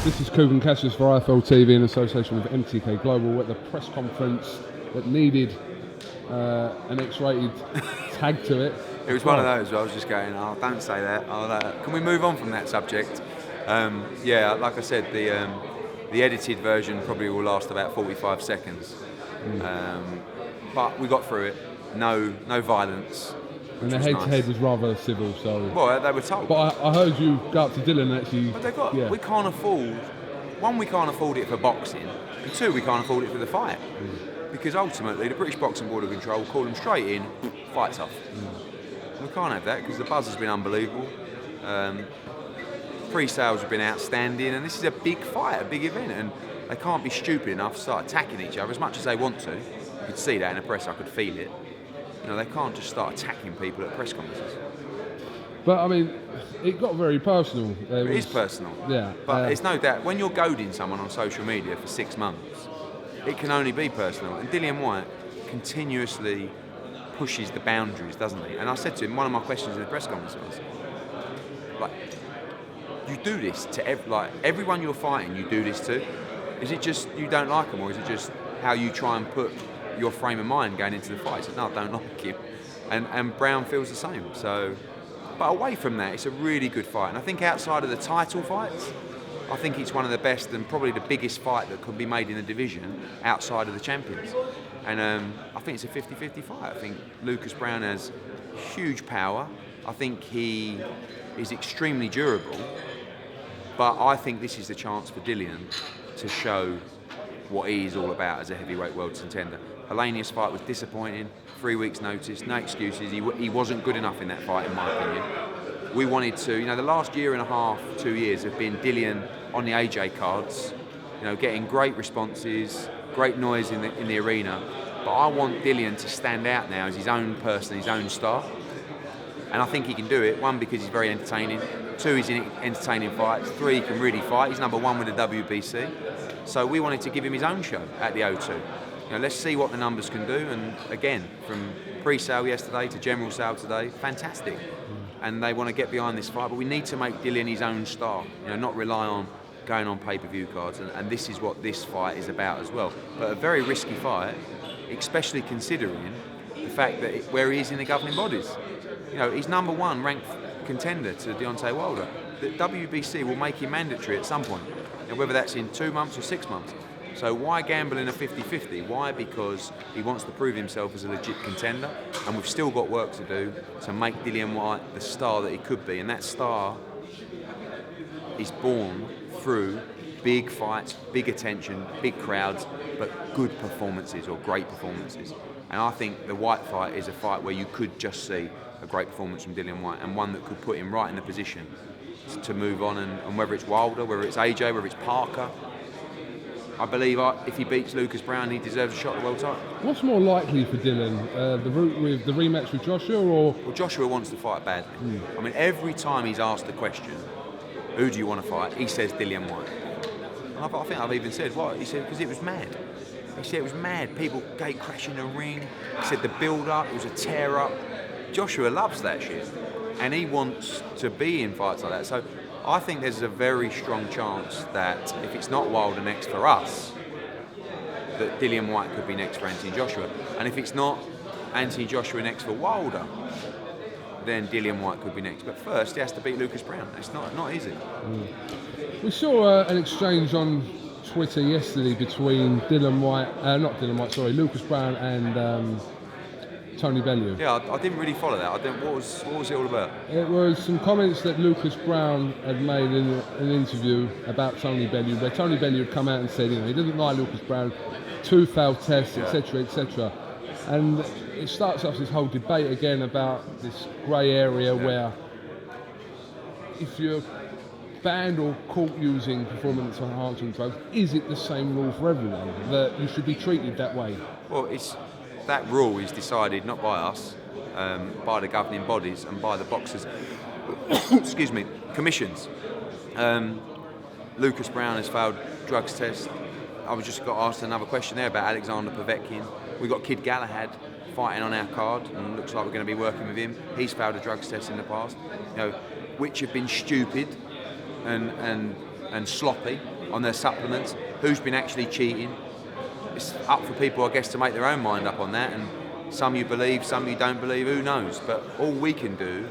This is KUGAN CASSIUS for IFL TV in association with MTK Global at the press conference that needed an X-rated tag to it. It was one of those where I was just going, oh, don't say that. Oh, can we move on from that subject? Yeah, like I said, the edited version probably will last about 45 seconds. But we got through it. No violence. And the head-to-head was rather civil, so... Well, they were told. But I heard you go up to Dylan and actually... But we can't afford... One, we can't afford it for boxing. And two, we can't afford it for the fight. Because ultimately, the British Boxing Board of Control will call them straight in, fight's off. We can't have that because the buzz has been unbelievable. Pre-sales have been outstanding, and this is a big fight, a big event, and they can't be stupid enough to start attacking each other as much as they want to. You could see that in the press, I could feel it. You know, they can't just start attacking people at press conferences. But I mean, it got very personal. It is personal. Yeah. But it's no doubt, when you're goading someone on social media for 6 months, it can only be personal. And Dillian Whyte continuously pushes the boundaries, doesn't he? And I said to him, one of my questions in the press conference was, like, you do this to everyone you're fighting, you do this to? Is it just you don't like them, or is it just how you try and put your frame of mind going into the fight? He said, no, I don't like him. And Brown feels the same. So, but away from that, it's a really good fight. And I think outside of the title fights, I think it's one of the best and probably the biggest fight that could be made in the division outside of the champions. And I think it's a 50-50 fight. I think Lucas Brown has huge power. I think he is extremely durable. But I think this is the chance for Dillian to show what he is all about as a heavyweight world contender. Helenius' fight was disappointing. 3 weeks' notice, no excuses. He wasn't good enough in that fight, in my opinion. We wanted to, you know, the last year and a half, 2 years have been Dillian on the AJ cards, you know, getting great responses, great noise in the arena. But I want Dillian to stand out now as his own person, his own star. And I think he can do it. One, because he's very entertaining. Two, he's in entertaining fights. Three, he can really fight. He's number one with the WBC. So we wanted to give him his own show at the O2. You know, let's see what the numbers can do. And again, from pre-sale yesterday to general sale today, fantastic. And they want to get behind this fight, but we need to make Dillian his own star. You know, not rely on going on pay-per-view cards. And this is what this fight is about as well. But a very risky fight, especially considering the fact that where he is in the governing bodies. You know, he's number one ranked contender to Deontay Wilder. The WBC will make him mandatory at some point, and whether that's in 2 months or 6 months. So why gamble in a 50-50? Why? Because he wants to prove himself as a legit contender, and we've still got work to do to make Dillian Whyte the star that he could be, and that star is born through big fights, big attention, big crowds, but good performances or great performances. And I think the Whyte fight is a fight where you could just see a great performance from Dillian Whyte, and one that could put him right in the position to move on. And whether it's Wilder, whether it's AJ, whether it's Parker, I believe if he beats Lucas Brown, he deserves a shot at the world title. What's more likely for Dillian, the route with the rematch with Joshua, or...? Well, Joshua wants to fight badly. I mean, every time he's asked the question, who do you want to fight, he says Dillian Whyte. And I think I've even said, what? He said, because it was mad. He said it was mad. People gate crashing the ring. He said the build-up, it was a tear-up. Joshua loves that shit, and he wants to be in fights like that. So I think there's a very strong chance that if it's not Wilder next for us, that Dillian Whyte could be next for Anthony Joshua. And if it's not Anthony Joshua next for Wilder, then Dillian Whyte could be next. But first, he has to beat Lucas Brown. It's not easy. We saw an exchange on Twitter yesterday between Lucas Brown and Tony Bellew. Yeah, I didn't really follow that. What was it all about? It was some comments that Lucas Brown had made in an interview about Tony Bellew, where Tony Bellew had come out and said, you know, he doesn't like Lucas Brown, 2 failed tests, etc., etc. And it starts off this whole debate again about this grey area where if you're banned or caught using performance-enhancing drugs, is it the same rule for everyone, that you should be treated that way? Well, that rule is decided not by us, by the governing bodies and by the boxers' commissions. Lucas Brown has failed drugs tests. I was just got asked another question there about Alexander Povetkin. We've got Kid Galahad fighting on our card, and looks like we're going to be working with him. He's failed a drugs test in the past, you know, which have been stupid and and sloppy on their supplements, who's been actually cheating. It's up for people, I guess, to make their own mind up on that, and some you believe, some you don't believe, who knows. But all we can do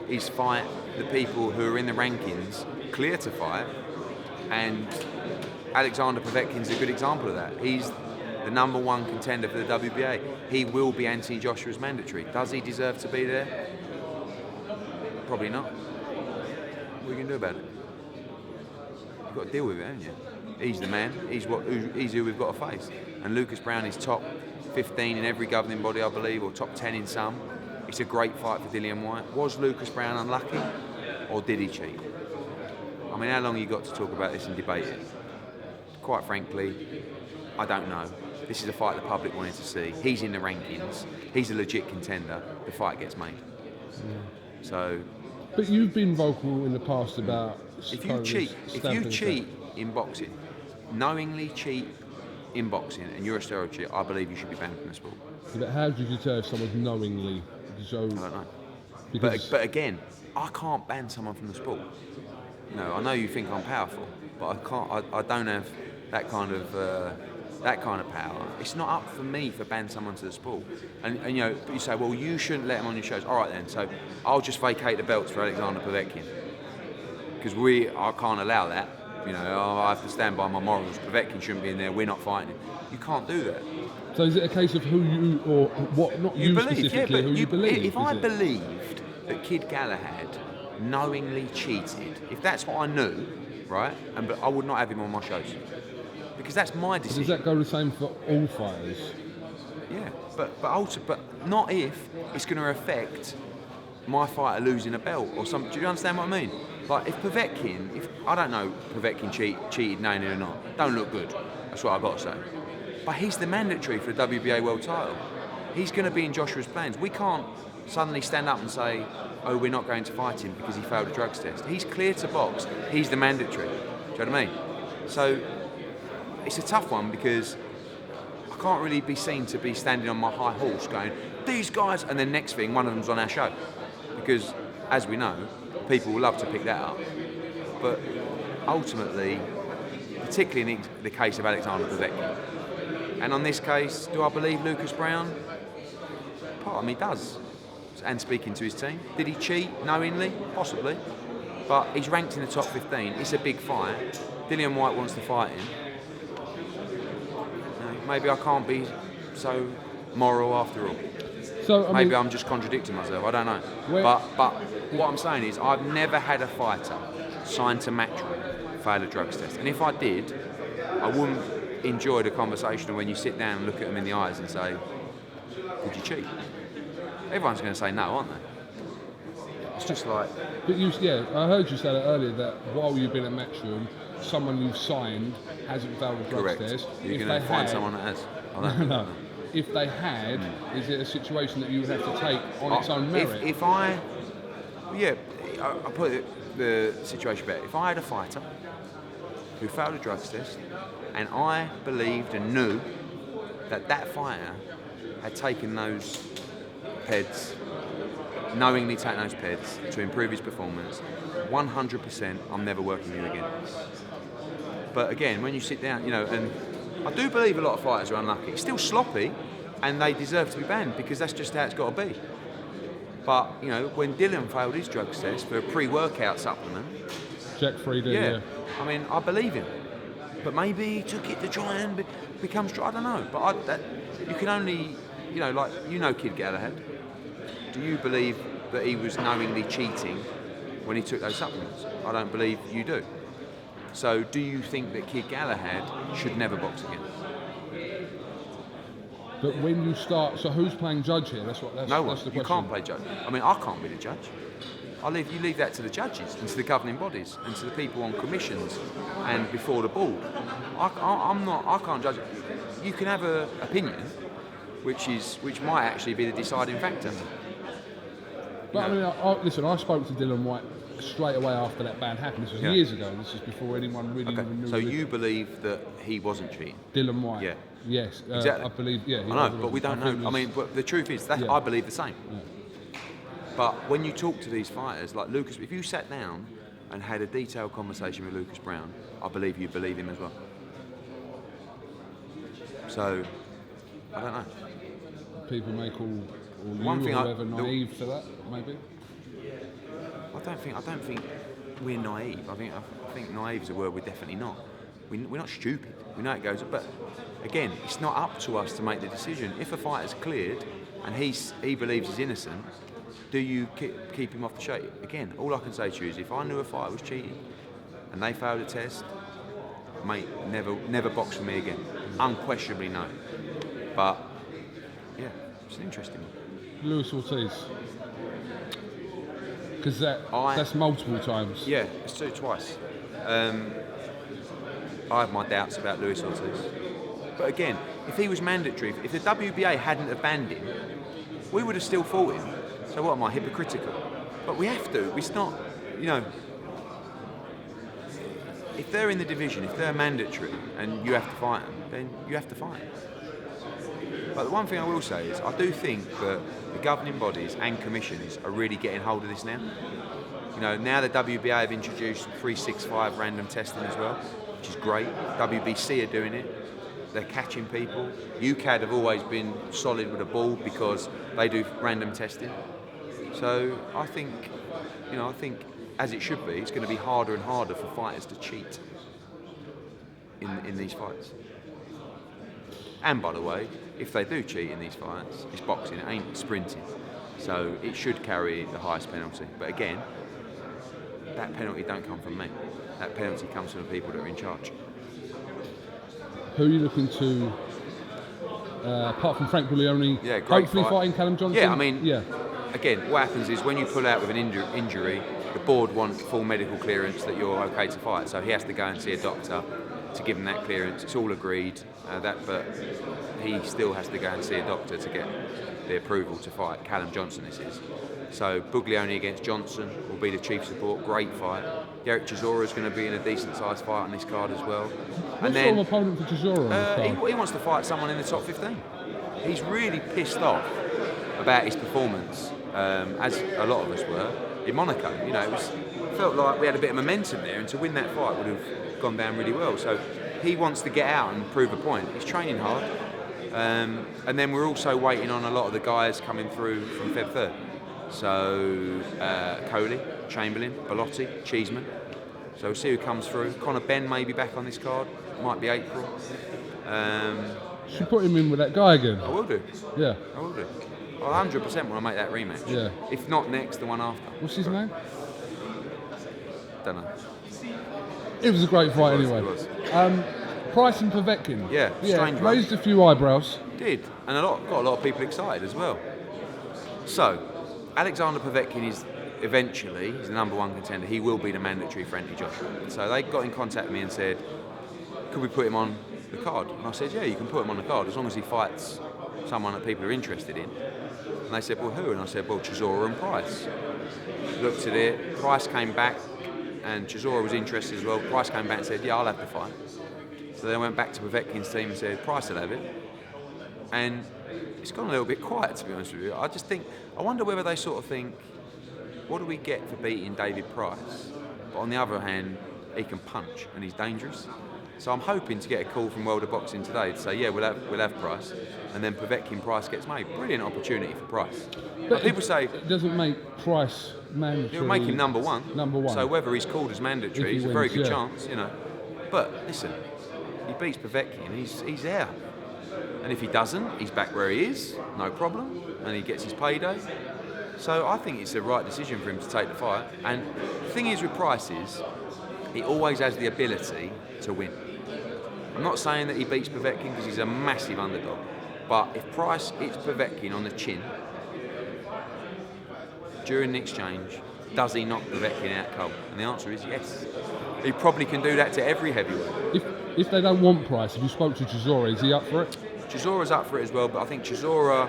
is fight the people who are in the rankings, clear to fight, and Alexander Povetkin's a good example of that. He's the number one contender for the WBA. He will be Anthony Joshua's mandatory. Does he deserve to be there? Probably not. What are you going to do about it? You've got to deal with it, haven't you? He's the man. He's who we've got to face. And Lucas Browne is top 15 in every governing body, I believe, or top 10 in some. It's a great fight for Dillian Whyte. Was Lucas Browne unlucky, or did he cheat? I mean, how long have you got to talk about this and debate it? Quite frankly, I don't know. This is a fight the public wanted to see. He's in the rankings. He's a legit contender. The fight gets made. So. But you've been vocal in the past about. If you cheat in boxing, knowingly cheat in boxing, and you're a steroid cheater, I believe you should be banned from the sport. But how do you deter if someone's knowingly? So, I don't know. But again, I can't ban someone from the sport. I know you think I'm powerful, but I can't. I don't have that kind of power. It's not up for me to ban someone to the sport. And you say, well, you shouldn't let him on your shows. All right then. So I'll just vacate the belts for Alexander Povetkin because I can't allow that. I have to stand by my morals. Povetkin shouldn't be in there. We're not fighting him. You can't do that. So is it a case of who you or what? Not you believe, specifically. Who you believe? If I believed that Kid Galahad knowingly cheated, if that's what I knew, right, but I would not have him on my shows because that's my decision. Does that go the same for all fighters? Yeah, but not if it's going to affect my fighter losing a belt or something. Do you understand what I mean? Like if Povetkin, I don't know Povetkin cheated knowingly or not, don't look good. That's what I've got to say. But he's the mandatory for the WBA world title. He's going to be in Joshua's plans. We can't suddenly stand up and say, oh, we're not going to fight him because he failed a drugs test. He's clear to box. He's the mandatory. Do you know what I mean? So it's a tough one because I can't really be seen to be standing on my high horse going, these guys, and then next thing, one of them's on our show. Because, as we know, people will love to pick that up. But ultimately, particularly in the case of Alexander Povetkin, and on this case, do I believe Lucas Browne? Part of me does. And speaking to his team. Did he cheat knowingly? Possibly. But he's ranked in the top 15. It's a big fight. Dillian Whyte wants to fight him. Maybe I can't be so moral after all. So maybe I'm just contradicting myself. I don't know. But what I'm saying is I've never had a fighter signed to Matchroom fail a drugs test. And if I did, I wouldn't enjoy the conversation of when you sit down and look at them in the eyes and say, did you cheat? Everyone's going to say no, aren't they? It's just like... But I heard you say that earlier, that while you've been at Matchroom, someone you've signed hasn't failed a drugs test. You're going to find someone that has. I don't know. If they had, is it a situation that you would have to take on its own merit? I'll put the situation better. If I had a fighter who failed a drugs test and I believed and knew that fighter had taken those peds, knowingly taken those peds to improve his performance, 100% I'm never working with you again. But again, when you sit down, and I do believe a lot of fighters are unlucky. It's still sloppy, and they deserve to be banned because that's just how it's got to be. But when Dillian failed his drugs test for a pre-workout supplement, Jack Frieden, yeah. I mean, I believe him. But maybe he took it to try and become strong. I don't know. But you can only, Kid Galahad. Do you believe that he was knowingly cheating when he took those supplements? I don't believe you do. So do you think that Kid Galahad should never box again? But when you start, so who's playing judge here? That's the question. You can't play judge. I mean, I can't be the judge. You leave that to the judges and to the governing bodies and to the people on commissions and before the board. I can't judge it. You can have an opinion, which might actually be the deciding factor. But listen, I spoke to Dillian Whyte straight away after that ban happened. This was years ago. This is before anyone really even knew. So you believe that he wasn't cheating? Dylan Whyte? Yeah. Yes. Exactly. I believe, yeah. I know, but we don't know. I mean, but the truth is, that I believe the same. Yeah. But when you talk to these fighters, like Lucas, if you sat down and had a detailed conversation with Lucas Browne, I believe you believe him as well. So, I don't know. People may call you One thing or whoever naive for that, maybe. I don't think we're naive. I think naive is a word we're definitely not. We're not stupid. We know it goes, but again, it's not up to us to make the decision. If a fighter's cleared and he believes he's innocent, do you keep him off the show? Again, all I can say to you is, if I knew a fighter was cheating and they failed a test, mate, never box with me again. Unquestionably no. But yeah, it's an interesting one. Luis Ortiz. Because that's multiple times. Yeah, it's twice. I have my doubts about Luis Ortiz. But again, if he was mandatory, if the WBA hadn't have banned him, we would have still fought him. So what am I, hypocritical? But we have to. It's not, you know, if they're in the division, if they're mandatory and you have to fight them, then you have to fight them. But the one thing I will say is, I do think that the governing bodies and commissions are really getting hold of this now. You know, now the WBA have introduced 365 random testing as well, which is great. WBC are doing it. They're catching people. UCAD have always been solid with a ball because they do random testing. So I think as it should be, it's going to be harder and harder for fighters to cheat in these fights. And by the way, if they do cheat in these fights, it's boxing, it ain't sprinting. So it should carry the highest penalty. But again, that penalty don't come from me. That penalty comes from the people that are in charge. Who are you looking to, apart from Frank Buglioni, hopefully fighting Callum Johnson? Yeah, I mean, again, what happens is when you pull out with an injury, the board want full medical clearance that you're okay to fight. So he has to go and see a doctor to give him that clearance. It's all agreed, but he still has to go and see a doctor to get the approval to fight. Callum Johnson, this is. So Buglioni against Johnson will be the chief support. Great fight. Derek Chisora is going to be in a decent sized fight on this card as well. What sort of opponent for Chisora on this card? He wants to fight someone in the top 15. He's really pissed off about his performance, as a lot of us were, in Monaco. You know, it felt like we had a bit of momentum there, and to win that fight would have gone down really well. So he wants to get out and prove a point. He's training hard. And then we're also waiting on a lot of the guys coming through from Feb 3rd. So Coley, Chamberlain, Bellotti, Cheeseman. So we'll see who comes through. Conor Benn may be back on this card. Might be April. Should put him in with that guy again. I will do. Yeah. I will do. I 100% want to make that rematch. Yeah. If not next, the one after. What's his name? Don't know. It was a great fight anyway. It was. Price and Povetkin. Yeah, strange one. Raised a few eyebrows. Did, and got a lot of people excited as well. So, Alexander Povetkin is eventually, he's the number one contender. He will be the mandatory for Anthony Joshua. So they got in contact with me and said, could we put him on the card? And I said, yeah, you can put him on the card as long as he fights someone that people are interested in. And they said, well, who? And I said, well, Chisora and Price. Looked at it, Price came back, and Chisora was interested as well. Price came back and said, yeah, I'll have the fight. So they went back to Povetkin's team and said, Price will have it. And it's gone a little bit quiet, to be honest with you. I wonder whether they sort of think, what do we get for beating David Price? But on the other hand, he can punch and he's dangerous. So I'm hoping to get a call from World of Boxing today to say, yeah, we'll have Price, and then Povetkin Price gets made. Brilliant opportunity for Price. But people say it doesn't make Price mandatory. It'll make him number one. Number one. So whether he's called as mandatory, it's a very good chance, you know. But listen, he beats Povetkin, he's there. And if he doesn't, he's back where he is, no problem, and he gets his payday. So I think it's the right decision for him to take the fight. And the thing is with Price is, he always has the ability to win. I'm not saying that he beats Povetkin because he's a massive underdog, but if Price hits Povetkin on the chin during the exchange, does he knock Povetkin out cold? And the answer is yes. He probably can do that to every heavyweight. If they don't want Price, if you spoke to Chisora, is he up for it? Chisora's up for it as well, but I think Chisora,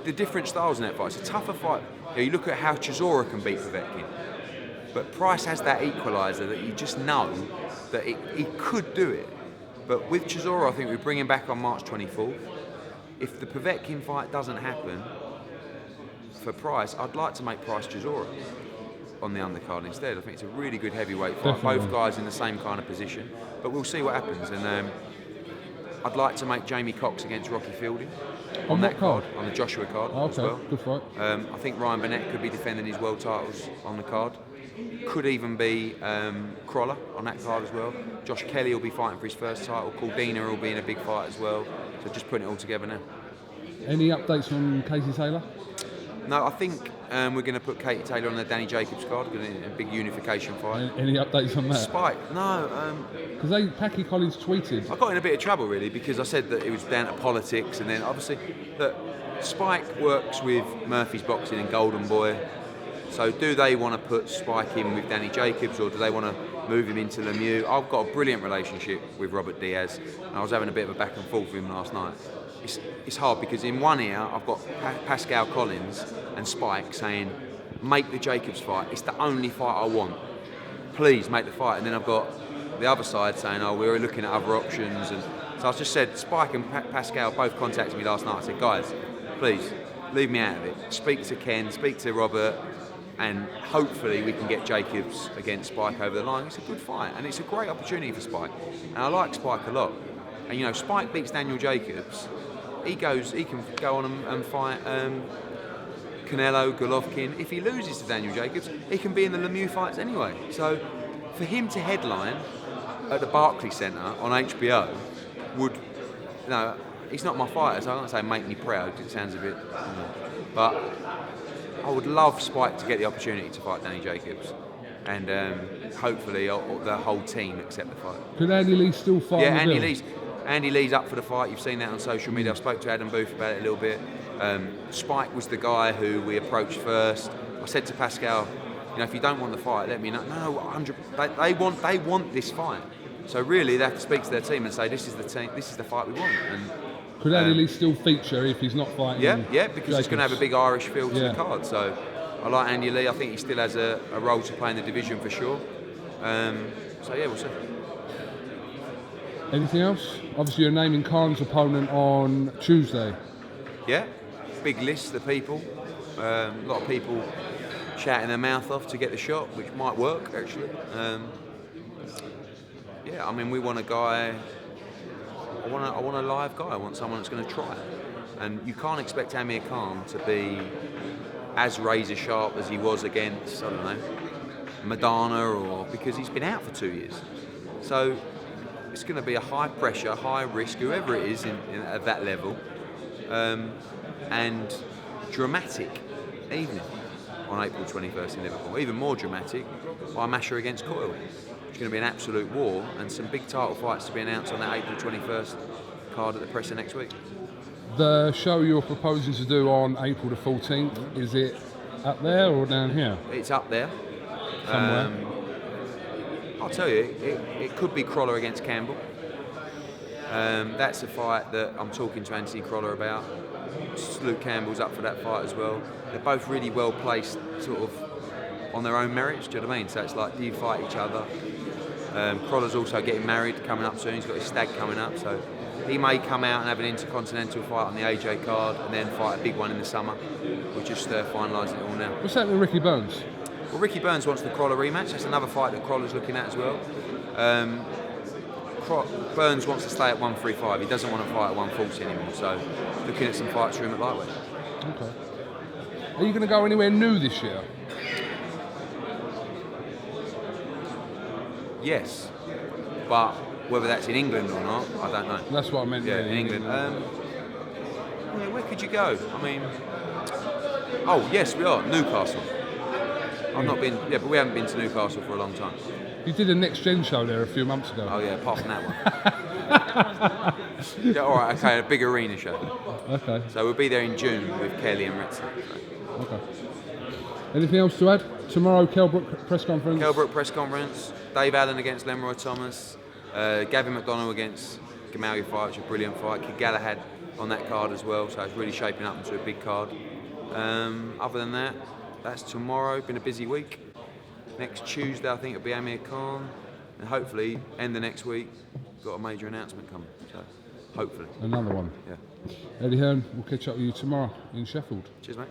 the different styles in that fight, it's a tougher fight. You look at how Chisora can beat Povetkin, but Price has that equaliser that you just know that he could do it. But with Chisora, I think we bring him back on March 24th. If the Povetkin fight doesn't happen, for Price, I'd like to make Price Chisora. on the undercard instead. I think it's a really good heavyweight fight. Definitely. Both guys in the same kind of position, but we'll see what happens. And I'd like to make Jamie Cox against Rocky Fielding On that what card? on the Joshua card Oh, as okay, well. good fight. I think Ryan Burnett could be defending his world titles on the card. Could even be Crawler on that card as well. Josh Kelly will be fighting for his first title. Caldina will be in a big fight as well. So just putting it all together now. Any updates on Casey Taylor? No, I think we're going to put Katie Taylor on the Danny Jacobs card, going to a big unification fight. Any updates on that? Spike, no. Because Packy Collins tweeted. I got in a bit of trouble really because I said that it was down to politics, and then obviously that Spike works with Murphy's Boxing and Golden Boy. So do they want to put Spike in with Danny Jacobs, or do they want to move him into Lemieux? I've got a brilliant relationship with Robert Diaz, and I was having a bit of a back and forth with him last night. It's hard because in one ear I've got Pascal Collins and Spike saying, make the Jacobs fight, it's the only fight I want, please make the fight. And then I've got the other side saying, oh, we're looking at other options. And so I just said, Spike and Pascal both contacted me last night. I said, guys, please leave me out of it, speak to Ken, speak to Robert, and hopefully we can get Jacobs against Spike over the line. It's a good fight and it's a great opportunity for Spike, and I like Spike a lot. And you know, Spike beats Daniel Jacobs, he can go on and fight Canelo, Golovkin. If he loses to Daniel Jacobs, he can be in the Lemieux fights anyway. So for him to headline at the Barclays Centre on HBO would, you know, he's not my fighter, so I can't say make me proud, it sounds a bit, but I would love Spike to get the opportunity to fight Danny Jacobs, and hopefully the whole team accept the fight. Could Andy Lee still fight? Yeah, Andy Lee's up for the fight. You've seen that on social media. I spoke to Adam Booth about it a little bit. Spike was the guy who we approached first. I said to Pascal, you know, if you don't want the fight, let me know. No, 100. They want this fight. So really, they have to speak to their team and say, this is the team, this is the fight we want. And could Andy Lee still feature if he's not fighting? Yeah, because it's going to have a big Irish feel to the card. So I like Andy Lee. I think he still has a role to play in the division for sure. So yeah, we'll see. Anything else? Obviously, you're naming Khan's opponent on Tuesday. Yeah, big list of people. A lot of people shouting their mouth off to get the shot, which might work actually. Yeah, I mean, we want a guy. I want a live guy. I want someone that's going to try it. And you can't expect Amir Khan to be as razor sharp as he was against, I don't know, Madonna, or because he's been out for 2 years. So it's going to be a high pressure, high risk, whoever it is at that level, and dramatic evening on April 21st in Liverpool. Even more dramatic by Masha against Coyle. It's going to be an absolute war, and some big title fights to be announced on that April 21st card at the Presser next week. The show you're proposing to do on April the 14th, is it up there or down here? It's up there. Somewhere. I'll tell you, it could be Crawler against Campbell. That's a fight that I'm talking to Anthony Crawler about. Luke Campbell's up for that fight as well. They're both really well placed, sort of on their own merits. Do you know what I mean? So it's like, do you fight each other? Crawler's also getting married, coming up soon. He's got his stag coming up, so he may come out and have an intercontinental fight on the AJ card, and then fight a big one in the summer. We're just finalising it all now. What's happening with Ricky Burns? Well, Ricky Burns wants the Crawler rematch. That's another fight that Crawler's looking at as well. Burns wants to stay at 135. He doesn't want to fight at 140 anymore. So, looking at some fights for him at lightweight. Okay. Are you going to go anywhere new this year? Yes, but whether that's in England or not, I don't know. That's what I meant. Yeah, in England. Where could you go? I mean, oh yes, we are Newcastle. I've not been, but we haven't been to Newcastle for a long time. You did a Next Gen show there a few months ago. Oh yeah, apart from that one. Yeah, all right, okay, a big arena show. Okay. So we'll be there in June with Kelly and Retzer. Okay. Anything else to add? Tomorrow, Kelbrook press conference. Kelbrook press conference. Dave Allen against Lemroy Thomas. Gavin McDonnell against Gamal Yafai, which is a brilliant fight. Kid Galahad on that card as well, so it's really shaping up into a big card. Other than that, that's tomorrow. Been a busy week. Next Tuesday, I think it'll be Amir Khan, and hopefully end the next week. Got a major announcement coming. So hopefully another one. Yeah. Eddie Hearn, we'll catch up with you tomorrow in Sheffield. Cheers, mate.